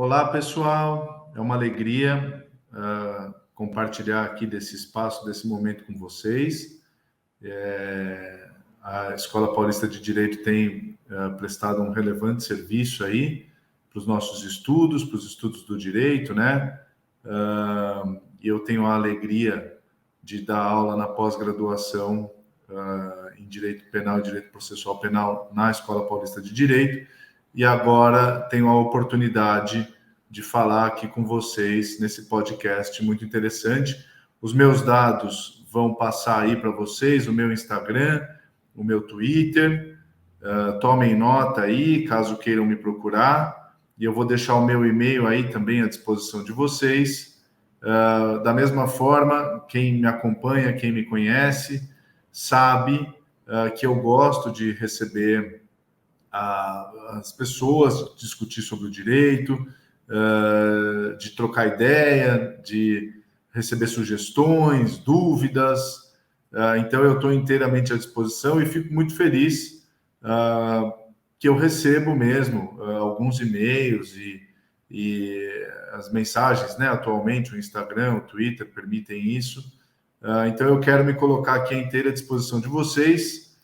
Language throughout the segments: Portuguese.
Olá, pessoal. É uma alegria compartilhar aqui desse espaço, desse momento com vocês. A Escola Paulista de Direito tem prestado um relevante serviço aí para os nossos estudos, para os estudos do direito, né? E eu tenho a alegria de dar aula na pós-graduação em Direito Penal e Direito Processual Penal na Escola Paulista de Direito, e agora tenho a oportunidade de falar aqui com vocês nesse podcast muito interessante. Os meus dados vão passar aí para vocês, o meu Instagram, o meu Twitter, tomem nota aí, caso queiram me procurar, e eu vou deixar o meu e-mail aí também à disposição de vocês. Da mesma forma, quem me acompanha, quem me conhece, sabe que eu gosto de receber as pessoas, discutir sobre o direito, de trocar ideia, de receber sugestões, dúvidas. Então, eu estou inteiramente à disposição e fico muito feliz que eu recebo mesmo alguns e-mails e as mensagens, né? Atualmente, o Instagram, o Twitter permitem isso. Então, eu quero me colocar aqui à inteira disposição de vocês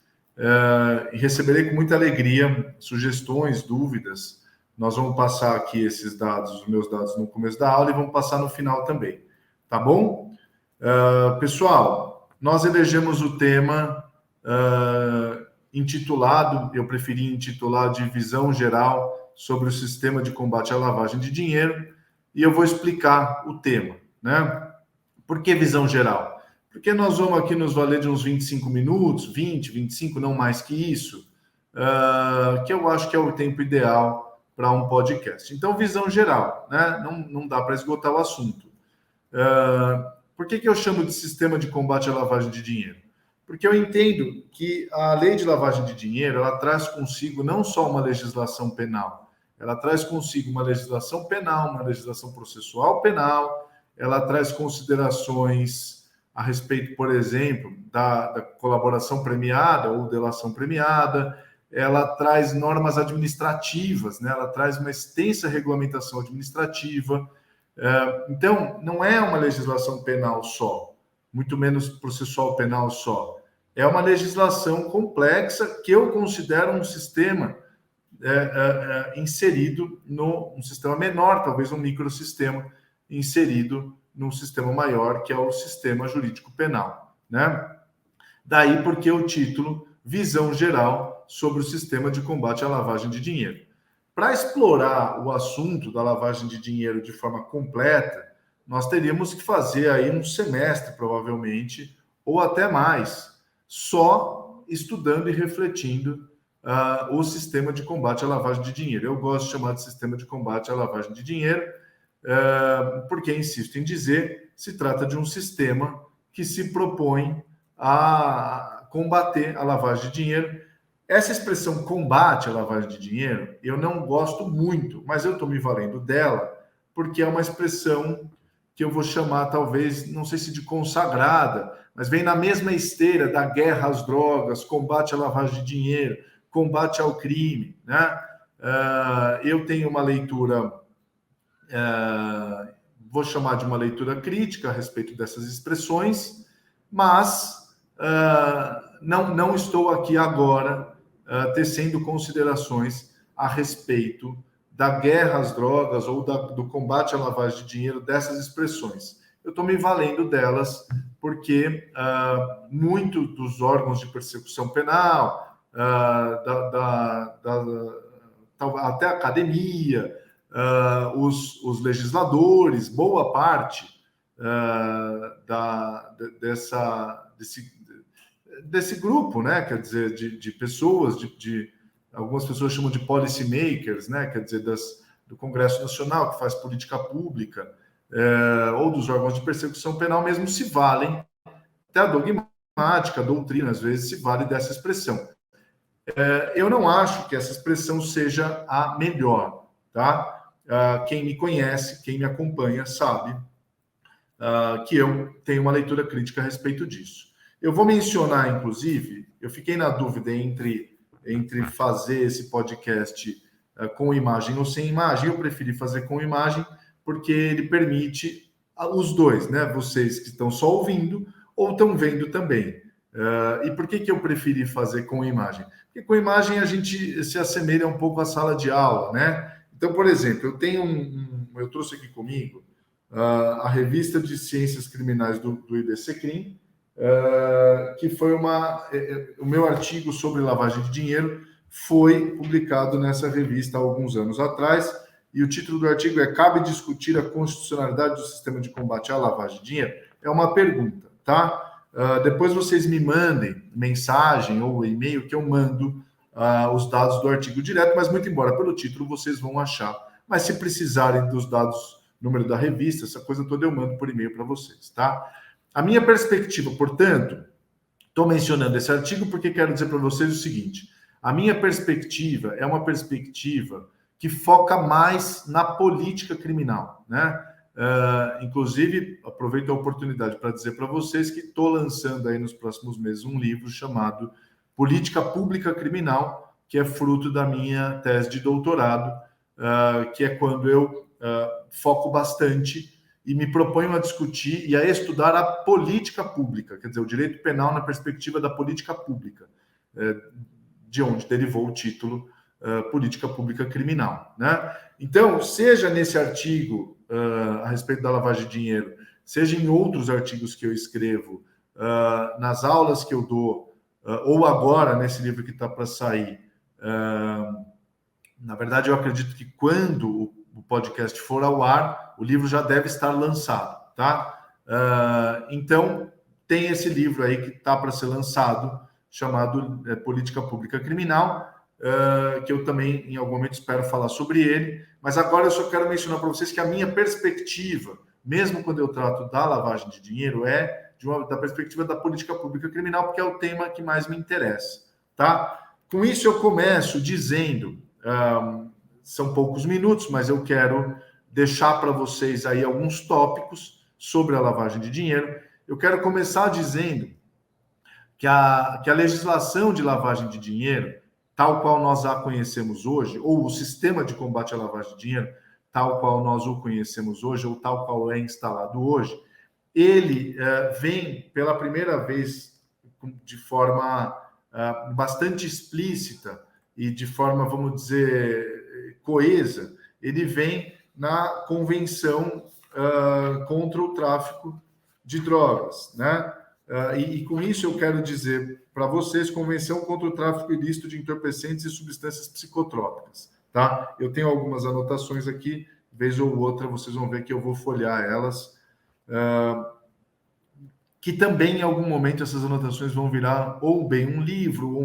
e receberei com muita alegria sugestões, dúvidas. Nós vamos passar aqui esses dados, os meus dados, no começo da aula e vamos passar no final também, tá bom? Pessoal, nós elegemos o tema intitulado, eu preferi intitular de Visão Geral sobre o Sistema de Combate à Lavagem de Dinheiro, e eu vou explicar o tema, né? Por que visão geral? Porque nós vamos aqui nos valer de uns 25 minutos, 20, 25, não mais que isso, que eu acho que é o tempo ideal para um podcast. Então, visão geral, né? Não dá para esgotar o assunto. Por que eu chamo de Sistema de Combate à Lavagem de Dinheiro? Porque eu entendo que a lei de lavagem de dinheiro, ela traz consigo não só uma legislação penal, ela traz consigo uma legislação penal, uma legislação processual penal, ela traz considerações a respeito, por exemplo, da colaboração premiada ou delação premiada, ela traz normas administrativas, né? Ela traz uma extensa regulamentação administrativa. Então, não é uma legislação penal só, muito menos processual penal só. É uma legislação complexa que eu considero um sistema inserido um sistema menor, talvez um microsistema inserido num sistema maior, que é o sistema jurídico penal, né? Daí porque o título Visão Geral sobre o Sistema de Combate à Lavagem de Dinheiro. Para explorar o assunto da lavagem de dinheiro de forma completa, nós teríamos que fazer aí um semestre, provavelmente, ou até mais, só estudando e refletindo o sistema de combate à lavagem de dinheiro. Eu gosto de chamar de sistema de combate à lavagem de dinheiro, porque, insisto em dizer, se trata de um sistema que se propõe a combater a lavagem de dinheiro. Essa expressão combate à lavagem de dinheiro, eu não gosto muito, mas eu estou me valendo dela, porque é uma expressão que eu vou chamar, talvez, não sei se de consagrada, mas vem na mesma esteira da guerra às drogas, combate à lavagem de dinheiro, combate ao crime, né? Eu tenho uma leitura, vou chamar de uma leitura crítica a respeito dessas expressões, mas não estou aqui agora tecendo considerações a respeito da guerra às drogas ou do combate à lavagem de dinheiro, dessas expressões. Eu estou me valendo delas porque muito dos órgãos de persecução penal, até a academia, os legisladores, boa parte desse grupo, né? Quer dizer, de pessoas, algumas pessoas chamam de policy makers, né? Quer dizer, do Congresso Nacional, que faz política pública, ou dos órgãos de persecução penal mesmo, se valem, até a dogmática, a doutrina, às vezes, se vale dessa expressão. Eu não acho que essa expressão seja a melhor, tá? Quem me conhece, quem me acompanha, sabe que eu tenho uma leitura crítica a respeito disso. Eu vou mencionar, inclusive, eu fiquei na dúvida entre fazer esse podcast com imagem ou sem imagem. Eu preferi fazer com imagem porque ele permite os dois, né? Vocês que estão só ouvindo ou estão vendo também. E por que eu preferi fazer com imagem? Porque com imagem a gente se assemelha um pouco à sala de aula, né? Então, por exemplo, eu tenho eu trouxe aqui comigo a revista de Ciências Criminais do IBCCRIM, que foi o meu artigo sobre lavagem de dinheiro foi publicado nessa revista há alguns anos atrás, e o título do artigo é: Cabe discutir a constitucionalidade do sistema de combate à lavagem de dinheiro? É uma pergunta, tá? Depois vocês me mandem mensagem ou e-mail que eu mando os dados do artigo direto, mas muito embora pelo título vocês vão achar. Mas se precisarem dos dados, número da revista, essa coisa toda eu mando por e-mail para vocês, tá? A minha perspectiva, portanto, estou mencionando esse artigo porque quero dizer para vocês o seguinte: a minha perspectiva é uma perspectiva que foca mais na política criminal, né? Inclusive, aproveito a oportunidade para dizer para vocês que estou lançando aí nos próximos meses um livro chamado Política Pública Criminal, que é fruto da minha tese de doutorado, que é quando eu foco bastante e me proponho a discutir e a estudar a política pública, quer dizer, o direito penal na perspectiva da política pública, de onde derivou o título Política Pública Criminal, né? Então, seja nesse artigo a respeito da lavagem de dinheiro, seja em outros artigos que eu escrevo, nas aulas que eu dou, ou agora nesse livro que está para sair, na verdade, eu acredito que quando o podcast for ao ar, o livro já deve estar lançado, tá? Então, tem esse livro aí que está para ser lançado, chamado Política Pública Criminal, que eu também, em algum momento, espero falar sobre ele. Mas agora eu só quero mencionar para vocês que a minha perspectiva, mesmo quando eu trato da lavagem de dinheiro, da perspectiva da política pública criminal, porque é o tema que mais me interessa, tá? Com isso, eu começo dizendo... são poucos minutos, mas eu quero deixar para vocês aí alguns tópicos sobre a lavagem de dinheiro. Eu quero começar dizendo que a legislação de lavagem de dinheiro, tal qual nós a conhecemos hoje, ou o sistema de combate à lavagem de dinheiro, tal qual nós o conhecemos hoje, ou tal qual é instalado hoje, ele vem pela primeira vez de forma bastante explícita e de forma, vamos dizer, coesa, ele vem na Convenção contra o Tráfico de Drogas, né? E com isso eu quero dizer para vocês, Convenção contra o Tráfico Ilícito de Entorpecentes e Substâncias Psicotrópicas, tá? Eu tenho algumas anotações aqui, vez ou outra vocês vão ver que eu vou folhear elas, que também em algum momento essas anotações vão virar ou bem um livro, ou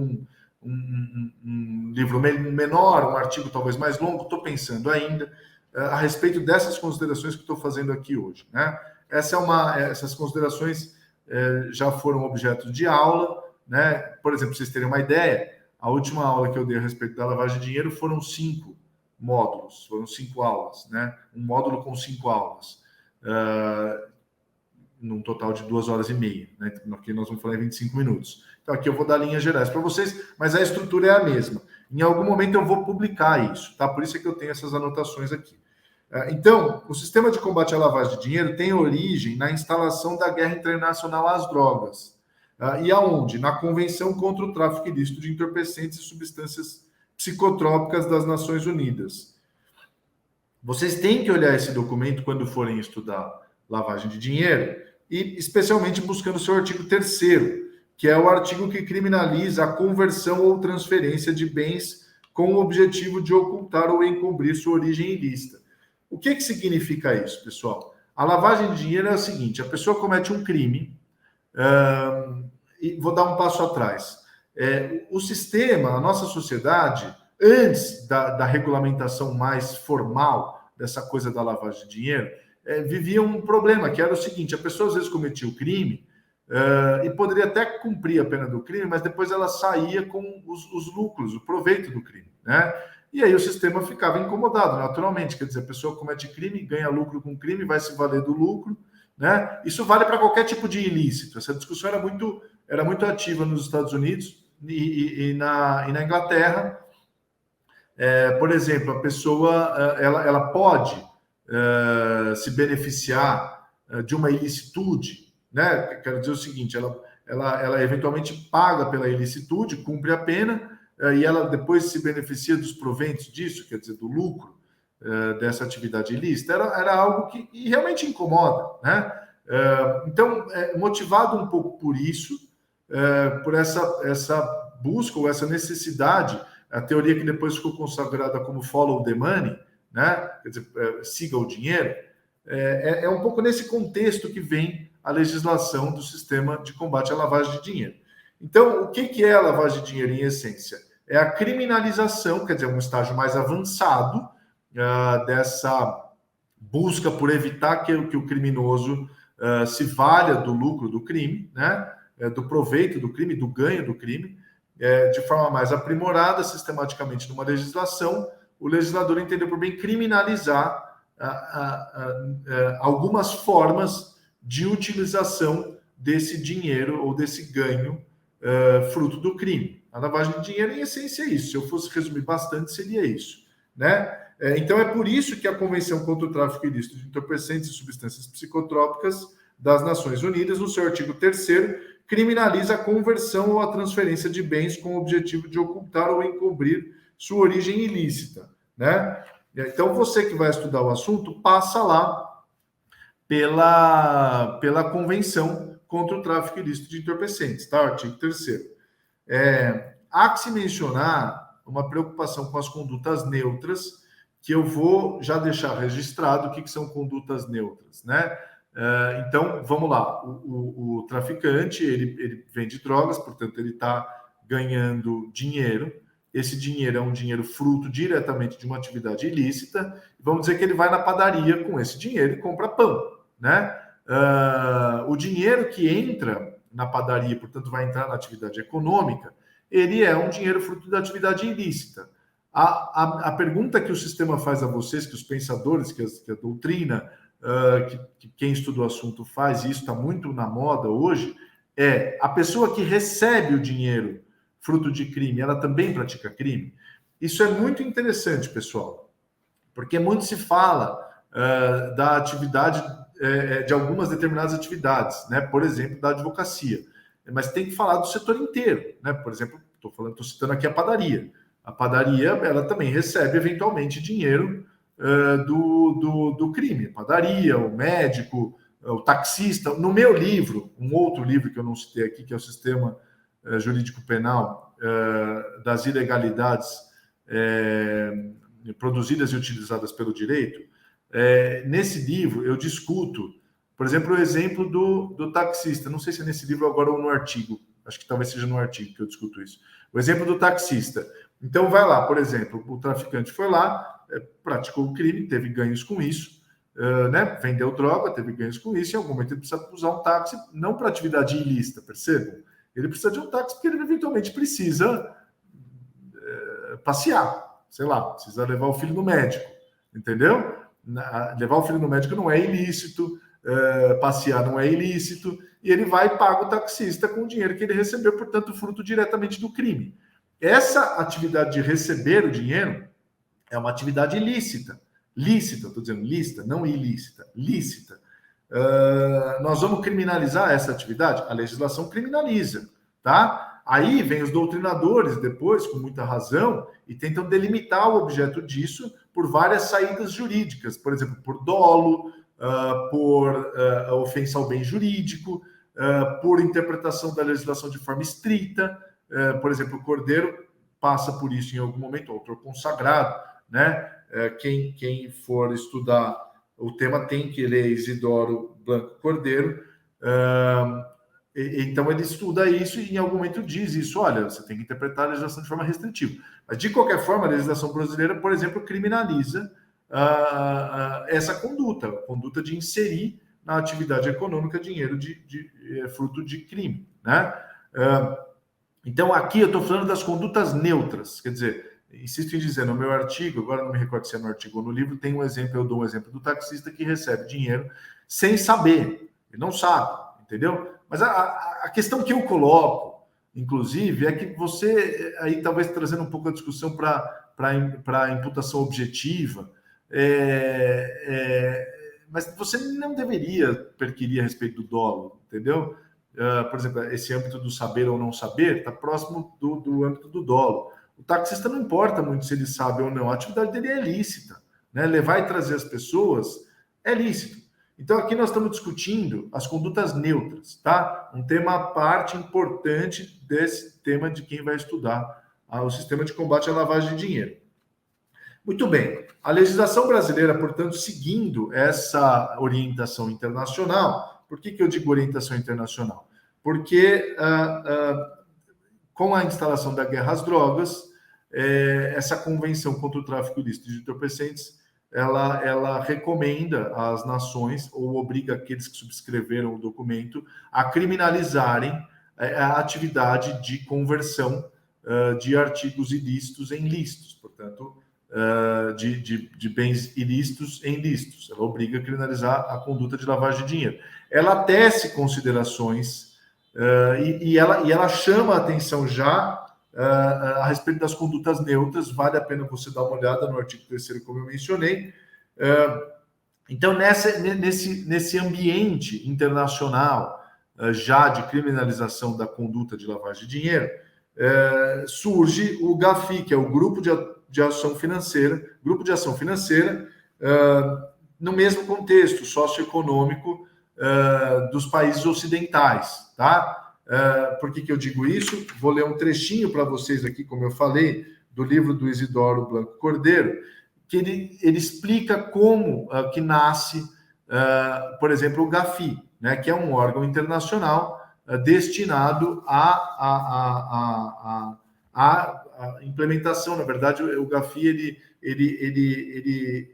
um livro menor, um artigo talvez mais longo. Estou pensando ainda a respeito dessas considerações que estou fazendo aqui hoje, né? Essas considerações já foram objeto de aula, né? Por exemplo, para vocês terem uma ideia, a última aula que eu dei a respeito da lavagem de dinheiro foram 5 módulos, foram 5 aulas, né? Um módulo com 5 aulas, num total de 2 horas e meia, né? Aqui nós vamos falar em 25 minutos. Então, aqui eu vou dar linhas gerais para vocês, mas a estrutura é a mesma. Em algum momento eu vou publicar isso, tá? Por isso é que eu tenho essas anotações aqui. Então, o sistema de combate à lavagem de dinheiro tem origem na instalação da Guerra Internacional às Drogas. E aonde? Na Convenção contra o Tráfico Ilícito de Entorpecentes e Substâncias Psicotrópicas das Nações Unidas. Vocês têm que olhar esse documento quando forem estudar lavagem de dinheiro, e especialmente buscando o seu artigo 3º, que é o artigo que criminaliza a conversão ou transferência de bens com o objetivo de ocultar ou encobrir sua origem ilícita. O que significa isso, pessoal? A lavagem de dinheiro é o seguinte: a pessoa comete um crime, e vou dar um passo atrás. O sistema, a nossa sociedade, antes da regulamentação mais formal dessa coisa da lavagem de dinheiro, vivia um problema, que era o seguinte: a pessoa às vezes cometia o crime e poderia até cumprir a pena do crime, mas depois ela saía com os lucros, o proveito do crime, né? E aí o sistema ficava incomodado, naturalmente. Quer dizer, a pessoa comete crime, ganha lucro com crime, vai se valer do lucro, né? Isso vale para qualquer tipo de ilícito. Essa discussão era muito ativa nos Estados Unidos e na Inglaterra. Por exemplo, a pessoa ela pode se beneficiar de uma ilicitude, né? Quero dizer o seguinte, ela eventualmente paga pela ilicitude, cumpre a pena, e ela depois se beneficia dos proventos disso, quer dizer, do lucro dessa atividade ilícita, era algo que realmente incomoda, né? Então, motivado um pouco por isso, por essa busca ou essa necessidade, a teoria que depois ficou consagrada como follow the money, né? Quer dizer, siga o dinheiro, é um pouco nesse contexto que vem a legislação do sistema de combate à lavagem de dinheiro. Então, o que é a lavagem de dinheiro em essência? É a criminalização, quer dizer, um estágio mais avançado dessa busca por evitar que o criminoso se valha do lucro do crime, né? Do proveito do crime, do ganho do crime, de forma mais aprimorada, sistematicamente numa legislação. O legislador entendeu por bem criminalizar algumas formas de utilização desse dinheiro ou desse ganho fruto do crime. A lavagem de dinheiro, em essência, é isso. Se eu fosse resumir bastante, seria isso, né? Então, é por isso que a Convenção contra o Tráfico Ilícito de Entorpecentes e Substâncias Psicotrópicas das Nações Unidas, no seu artigo 3º, criminaliza a conversão ou a transferência de bens com o objetivo de ocultar ou encobrir sua origem ilícita, né? Então, você que vai estudar o assunto, passa lá pela Convenção contra o Tráfico Ilícito de Entorpecentes, tá? Artigo 3º. Há que se mencionar uma preocupação com as condutas neutras, que eu vou já deixar registrado o que são condutas neutras, né? Então, vamos lá. O traficante, ele vende drogas, portanto, ele está ganhando dinheiro. Esse dinheiro é um dinheiro fruto diretamente de uma atividade ilícita. Vamos dizer que ele vai na padaria com esse dinheiro e compra pão, né? O dinheiro que entra na padaria, portanto, vai entrar na atividade econômica, ele é um dinheiro fruto da atividade ilícita. A pergunta que o sistema faz a vocês, que os pensadores, que a doutrina, que quem estuda o assunto faz, e isso está muito na moda hoje, a pessoa que recebe o dinheiro fruto de crime, ela também pratica crime? Isso é muito interessante, pessoal, porque muito se fala da atividade, de algumas determinadas atividades, né? Por exemplo, da advocacia, mas tem que falar do setor inteiro, né? Por exemplo, estou citando aqui a padaria. A padaria, ela também recebe eventualmente dinheiro do crime. A padaria, o médico, o taxista. No meu livro, um outro livro que eu não citei aqui, que é o Sistema Jurídico Penal das Ilegalidades produzidas e utilizadas pelo direito, nesse livro eu discuto, por exemplo, o exemplo do taxista. Não sei se é nesse livro agora ou no artigo. Acho que talvez seja no artigo que eu discuto isso. O exemplo do taxista. Então, vai lá, por exemplo, o traficante foi lá, praticou o crime, teve ganhos com isso, né? Vendeu droga, teve ganhos com isso, e em algum momento ele precisa usar um táxi, não para atividade ilícita, percebam? Ele precisa de um táxi porque ele eventualmente precisa passear, sei lá, precisa levar o filho no médico, entendeu? Levar o filho no médico não é ilícito, passear não é ilícito, e ele vai e paga o taxista com o dinheiro que ele recebeu, portanto, fruto diretamente do crime. Essa atividade de receber o dinheiro é uma atividade ilícita. Lícita, estou dizendo lícita, não ilícita, lícita. Nós vamos criminalizar essa atividade? A legislação criminaliza, tá? Aí vem os doutrinadores depois, com muita razão, e tentam delimitar o objeto disso por várias saídas jurídicas, por exemplo, por dolo, por ofensa ao bem jurídico, por interpretação da legislação de forma estrita. Por exemplo, o Cordeiro passa por isso em algum momento, autor consagrado, né? Quem for estudar o tema tem que ler Isidoro Blanco Cordeiro. Então, ele estuda isso e em algum momento diz isso: olha, você tem que interpretar a legislação de forma restritiva. Mas, de qualquer forma, a legislação brasileira, por exemplo, criminaliza essa conduta de inserir na atividade econômica dinheiro fruto de crime, né? Então, aqui eu estou falando das condutas neutras, quer dizer, insisto em dizer, no meu artigo, agora não me recordo se é no artigo ou no livro, tem um exemplo, eu dou um exemplo do taxista que recebe dinheiro sem saber, ele não sabe, entendeu? Mas a questão que eu coloco, inclusive, é que você, aí talvez trazendo um pouco a discussão para para imputação objetiva, mas você não deveria perquirir a respeito do dolo, entendeu? Por exemplo, esse âmbito do saber ou não saber está próximo do âmbito do dolo. O taxista não importa muito se ele sabe ou não, a atividade dele é lícita, né? Levar e trazer as pessoas é lícito. Então, aqui nós estamos discutindo as condutas neutras, tá? Um tema à parte importante desse tema de quem vai estudar o sistema de combate à lavagem de dinheiro. Muito bem. A legislação brasileira, portanto, seguindo essa orientação internacional. Por que eu digo orientação internacional? Porque com a instalação da guerra às drogas, essa convenção contra o tráfico ilícito de entorpecentes, ela recomenda às nações, ou obriga aqueles que subscreveram o documento, a criminalizarem a atividade de conversão de artigos ilícitos em lícitos, portanto, de bens ilícitos em lícitos. Ela obriga a criminalizar a conduta de lavagem de dinheiro. Ela tece considerações e ela chama a atenção já a respeito das condutas neutras. Vale a pena você dar uma olhada no artigo 3º, como eu mencionei. Então, nesse ambiente internacional já de criminalização da conduta de lavagem de dinheiro, surge o GAFI, que é o Grupo de Ação Financeira, no mesmo contexto socioeconômico dos países ocidentais, tá? Por que eu digo isso? Vou ler um trechinho para vocês aqui, como eu falei, do livro do Isidoro Blanco Cordeiro, que ele explica como que nasce, por exemplo, o GAFI, né, que é um órgão internacional destinado à implementação. Na verdade, o GAFI ele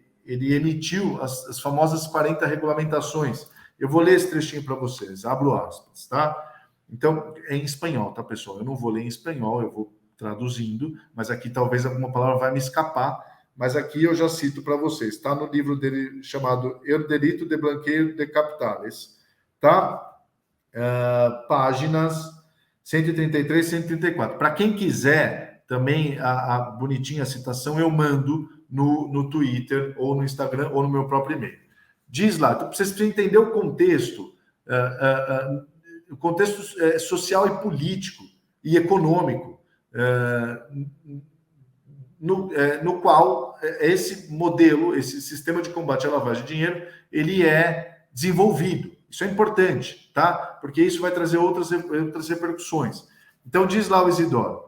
emitiu as famosas 40 regulamentações. Eu vou ler esse trechinho para vocês, abro aspas, tá? Então, é em espanhol, tá, pessoal? Eu não vou ler em espanhol, eu vou traduzindo, mas aqui talvez alguma palavra vai me escapar, mas aqui eu já cito para vocês. Está no livro dele chamado El Delito de Blanqueo de Capitales, tá? Páginas 133 e 134. Para quem quiser, também a bonitinha citação eu mando no Twitter, ou no Instagram, ou no meu próprio e-mail. Diz lá, então, vocês precisam entender o contexto, social e político e econômico, no qual esse modelo, esse sistema de combate à lavagem de dinheiro, ele é desenvolvido. Isso é importante, tá? Porque isso vai trazer outras repercussões. Então, diz lá o Isidoro,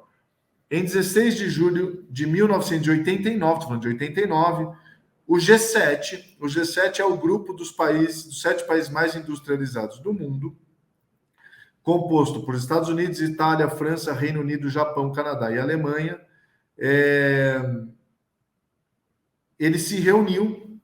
em 16 de julho de 1989, estou falando de 89, o G7 é o grupo dos 7 países mais industrializados do mundo, composto por Estados Unidos, Itália, França, Reino Unido, Japão, Canadá e Alemanha. Ele se reuniu,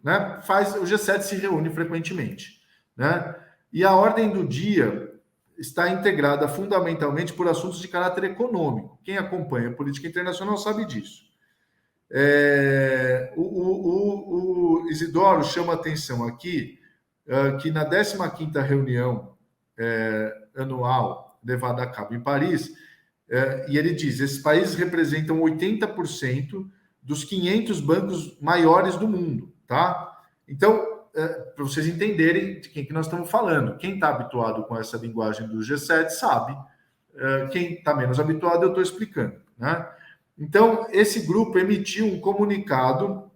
né? O G7 se reúne frequentemente, né? E a ordem do dia está integrada fundamentalmente por assuntos de caráter econômico. Quem acompanha a política internacional sabe disso. O Isidoro chama atenção aqui que na 15ª reunião anual levada a cabo em Paris, e ele diz, esses países representam 80% dos 500 bancos maiores do mundo, tá? Então, para vocês entenderem de quem que nós estamos falando. Quem está habituado com essa linguagem do G7 sabe. Quem está menos habituado, eu estou explicando, né? Então, esse grupo emitiu um comunicado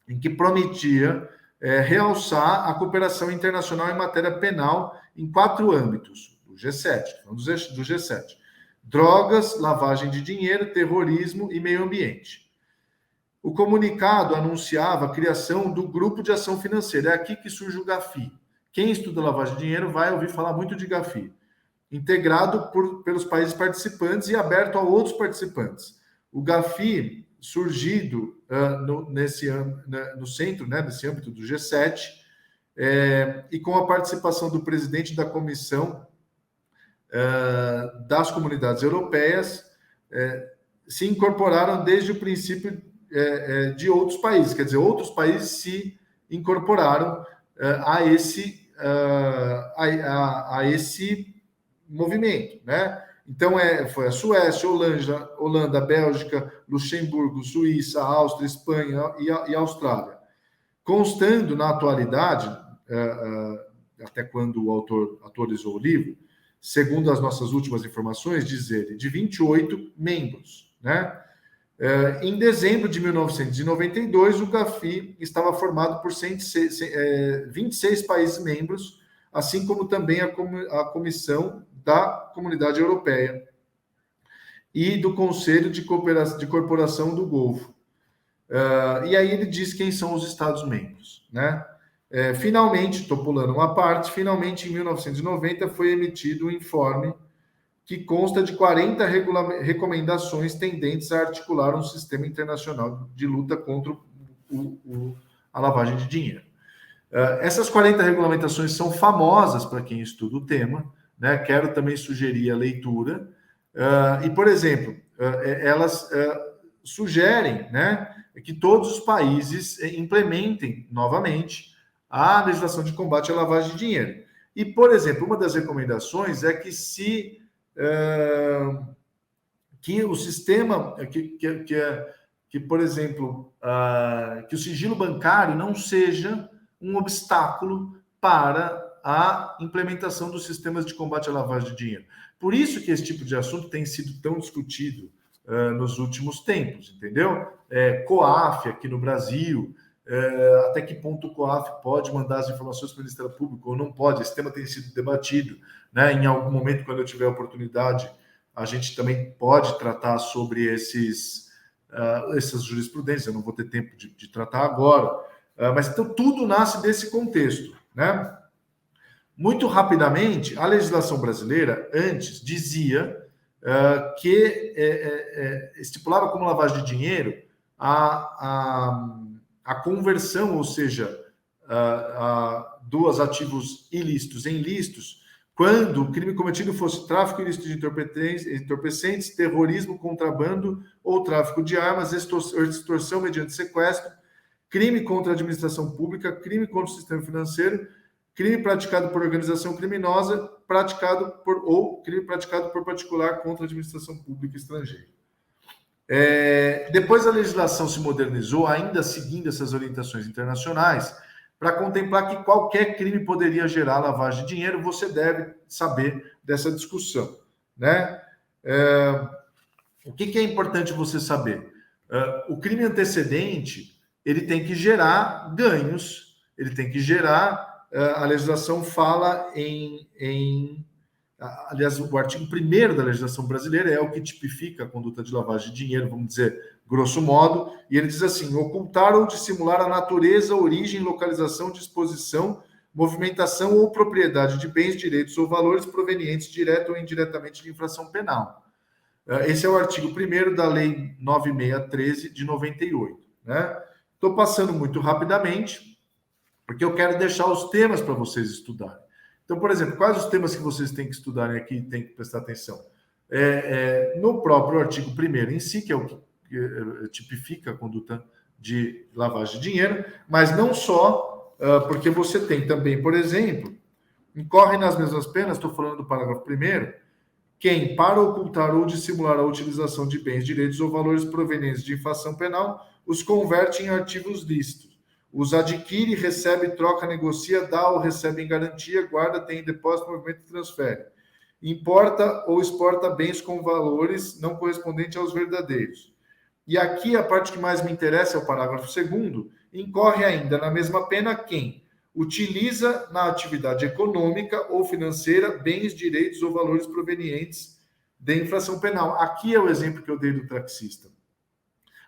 em que prometia realçar a cooperação internacional em matéria penal em 4 âmbitos do G7, do G7. Drogas, lavagem de dinheiro, terrorismo e meio ambiente. O comunicado anunciava a criação do Grupo de Ação Financeira. É aqui que surge o GAFI. Quem estuda lavagem de dinheiro vai ouvir falar muito de GAFI. Integrado pelos países participantes e aberto a outros participantes. O GAFI, surgido no centro, né, desse âmbito do G7, e com a participação do presidente da Comissão das Comunidades Europeias, se incorporaram desde o princípio de outros países, quer dizer, outros países se incorporaram a esse movimento, né? Então, foi a Suécia, Holanda, Bélgica, Luxemburgo, Suíça, Áustria, Espanha e Austrália. Constando na atualidade, até quando o autor atualizou o livro, segundo as nossas últimas informações, diz ele, de 28 membros, né? Em dezembro de 1992, o GAFI estava formado por 26 países membros, assim como também a Comissão da Comunidade Europeia e do Conselho de Corporação do Golfo. E aí ele diz quem são os Estados-membros, né? Finalmente, estou pulando uma parte, finalmente em 1990 foi emitido um informe que consta de 40 recomendações tendentes a articular um sistema internacional de luta contra a lavagem de dinheiro. Essas 40 regulamentações são famosas para quem estuda o tema, né? Quero também sugerir a leitura. E, por exemplo, elas sugerem, né, que todos os países implementem novamente a legislação de combate à lavagem de dinheiro. E, por exemplo, uma das recomendações é que que o sistema, por exemplo, que o sigilo bancário não seja um obstáculo para a implementação dos sistemas de combate à lavagem de dinheiro. Por isso que esse tipo de assunto tem sido tão discutido nos últimos tempos, entendeu? COAF aqui no Brasil, até que ponto o COAF pode mandar as informações para o Ministério Público ou não pode, esse tema tem sido debatido, né? Em algum momento, quando eu tiver a oportunidade, a gente também pode tratar sobre essas jurisprudências, eu não vou ter tempo de tratar agora, mas então tudo nasce desse contexto, né? Muito rapidamente, a legislação brasileira, antes, dizia que estipulava como lavagem de dinheiro a conversão, ou seja, dos ativos ilícitos em lícitos, quando o crime cometido fosse tráfico ilícito de entorpecentes, terrorismo, contrabando ou tráfico de armas, extorsão mediante sequestro, crime contra a administração pública, crime contra o sistema financeiro, crime praticado por organização criminosa, crime praticado por particular contra a administração pública estrangeira. Depois a legislação se modernizou, ainda seguindo essas orientações internacionais, para contemplar que qualquer crime poderia gerar lavagem de dinheiro. Você deve saber dessa discussão, né? O que é importante você saber? O crime antecedente, ele tem que gerar ganhos, ele tem que gerar... A legislação fala aliás, o artigo 1º da legislação brasileira é o que tipifica a conduta de lavagem de dinheiro, vamos dizer, grosso modo, e ele diz assim: ocultar ou dissimular a natureza, origem, localização, disposição, movimentação ou propriedade de bens, direitos ou valores provenientes direta ou indiretamente de infração penal. Esse é o artigo 1º da Lei 9613 de 98, né? Estou passando muito rapidamente, porque eu quero deixar os temas para vocês estudarem. Então, por exemplo, quais os temas que vocês têm que estudarem aqui e têm que prestar atenção? No próprio artigo 1º em si, que é o que tipifica a conduta de lavagem de dinheiro, mas não só, porque você tem também, por exemplo, incorre nas mesmas penas, estou falando do parágrafo 1º, quem, para ocultar ou dissimular a utilização de bens, direitos ou valores provenientes de infração penal, os converte em artigos lícitos. Os adquire, recebe, troca, negocia, dá ou recebe em garantia, guarda, tem em depósito, movimento e transfere. Importa ou exporta bens com valores não correspondentes aos verdadeiros. E aqui a parte que mais me interessa é o parágrafo 2º, incorre ainda na mesma pena quem utiliza na atividade econômica ou financeira bens, direitos ou valores provenientes de infração penal. Aqui é o exemplo que eu dei do taxista.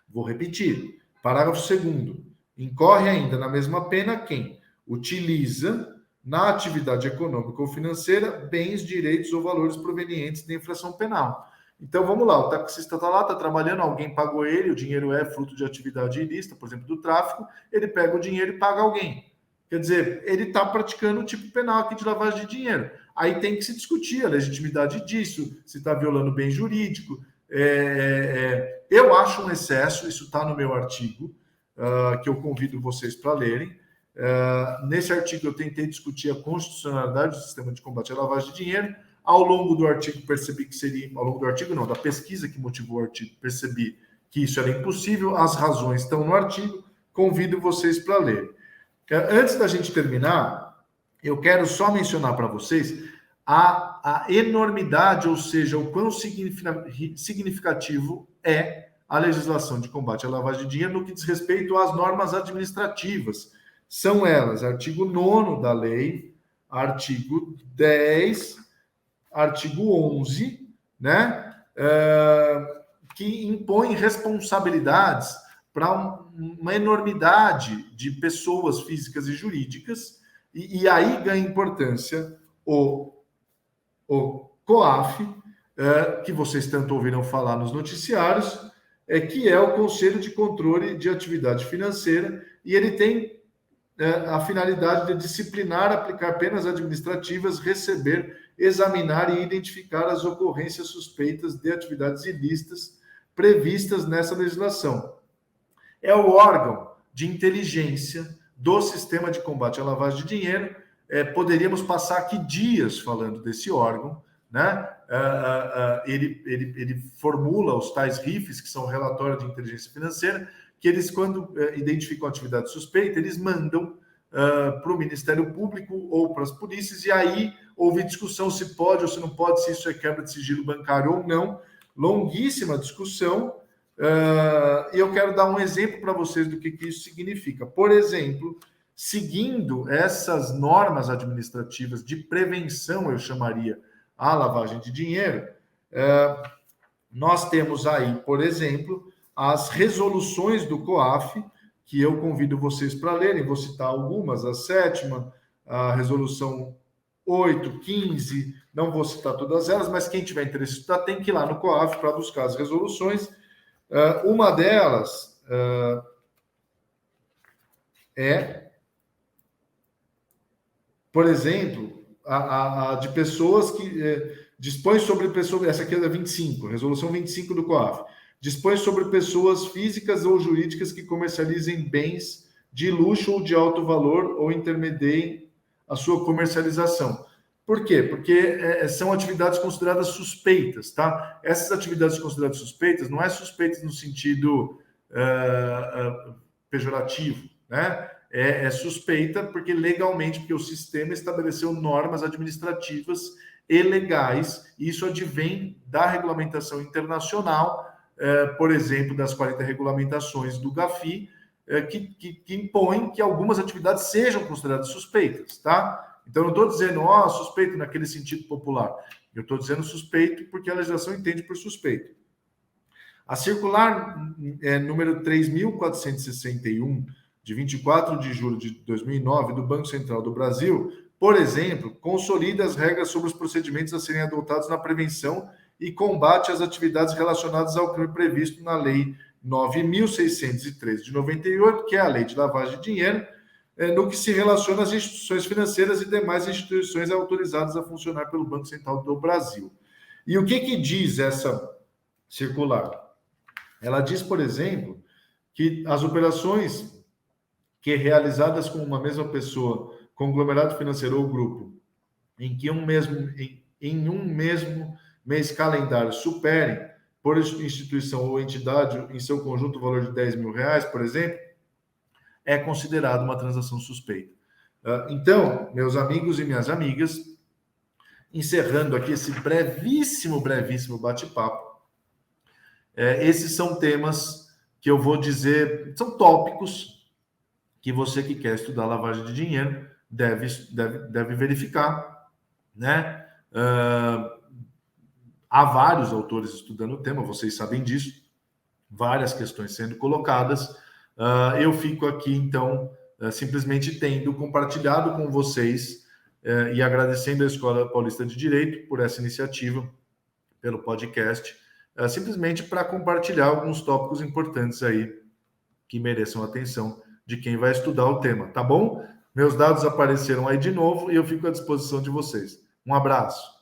Vou repetir. Parágrafo 2º. Incorre ainda na mesma pena quem utiliza na atividade econômica ou financeira bens, direitos ou valores provenientes de infração penal. Então, vamos lá, o taxista está lá, está trabalhando, alguém pagou ele, o dinheiro é fruto de atividade ilícita, por exemplo, do tráfico, ele pega o dinheiro e paga alguém. Quer dizer, ele está praticando o tipo penal aqui de lavagem de dinheiro. Aí tem que se discutir a legitimidade disso, se está violando bem jurídico. Eu acho um excesso, isso está no meu artigo, que eu convido vocês para lerem. Nesse artigo eu tentei discutir a constitucionalidade do sistema de combate à lavagem de dinheiro. Ao longo do artigo percebi que seria, ao longo do artigo não, da pesquisa que motivou o artigo, percebi que isso era impossível, as razões estão no artigo, convido vocês para ler. Antes da gente terminar, eu quero só mencionar para vocês a enormidade, ou seja, o quão significativo é a legislação de combate à lavagem de dinheiro no que diz respeito às normas administrativas. São elas, artigo 9º da lei, artigo 10, artigo 11, né? Que impõe responsabilidades para uma enormidade de pessoas físicas e jurídicas, e aí ganha importância o COAF, que vocês tanto ouviram falar nos noticiários, que é o Conselho de Controle de Atividade Financeira, e ele tem a finalidade de disciplinar, aplicar penas administrativas, receber, examinar e identificar as ocorrências suspeitas de atividades ilícitas previstas nessa legislação. É o órgão de inteligência do sistema de combate à lavagem de dinheiro. Poderíamos passar aqui dias falando desse órgão, né? Ele formula os tais RIFs, que são o relatório de inteligência financeira, que eles, quando identificam atividade suspeita, eles mandam para o Ministério Público ou para as polícias, e aí houve discussão se pode ou se não pode, se isso é quebra de sigilo bancário ou não. Longuíssima discussão, e eu quero dar um exemplo para vocês do que isso significa. Por exemplo, seguindo essas normas administrativas de prevenção, eu chamaria, à lavagem de dinheiro, nós temos aí, por exemplo, as resoluções do COAF, que eu convido vocês para lerem, vou citar algumas, a 7ª, a resolução 8, 15, não vou citar todas elas, mas quem tiver interesse em estudar tem que ir lá no COAF para buscar as resoluções. Uma delas por exemplo, a de pessoas que dispõe sobre pessoas, essa aqui é da 25, resolução 25 do COAF, dispõe sobre pessoas físicas ou jurídicas que comercializem bens de luxo ou de alto valor ou intermediem a sua comercialização. Por quê? Porque são atividades consideradas suspeitas, tá? Essas atividades consideradas suspeitas não é suspeitas no sentido pejorativo, né? É suspeita porque legalmente, porque o sistema estabeleceu normas administrativas e legais, e isso advém da regulamentação internacional, por exemplo, das 40 regulamentações do GAFI, que impõem que algumas atividades sejam consideradas suspeitas, tá? Então, não estou dizendo, suspeito naquele sentido popular. Eu estou dizendo suspeito porque a legislação entende por suspeito. A circular número 3.461, de 24 de julho de 2009, do Banco Central do Brasil, por exemplo, consolida as regras sobre os procedimentos a serem adotados na prevenção e combate às atividades relacionadas ao crime previsto na Lei 9.613 de 98, que é a Lei de Lavagem de Dinheiro, no que se relaciona às instituições financeiras e demais instituições autorizadas a funcionar pelo Banco Central do Brasil. E o que diz essa circular? Ela diz, por exemplo, que as operações que realizadas com uma mesma pessoa, conglomerado financeiro ou grupo, em que em um mesmo mês calendário superem, por instituição ou entidade, em seu conjunto, o valor de R$10 mil, por exemplo, é considerado uma transação suspeita. Então, meus amigos e minhas amigas, encerrando aqui esse brevíssimo bate-papo, esses são temas que eu vou dizer, são tópicos que você que quer estudar lavagem de dinheiro deve verificar, né? Há vários autores estudando o tema, vocês sabem disso, várias questões sendo colocadas. Eu fico aqui, então, simplesmente tendo compartilhado com vocês e agradecendo à Escola Paulista de Direito por essa iniciativa, pelo podcast, simplesmente para compartilhar alguns tópicos importantes aí que mereçam atenção de quem vai estudar o tema, tá bom? Meus dados apareceram aí de novo e eu fico à disposição de vocês. Um abraço.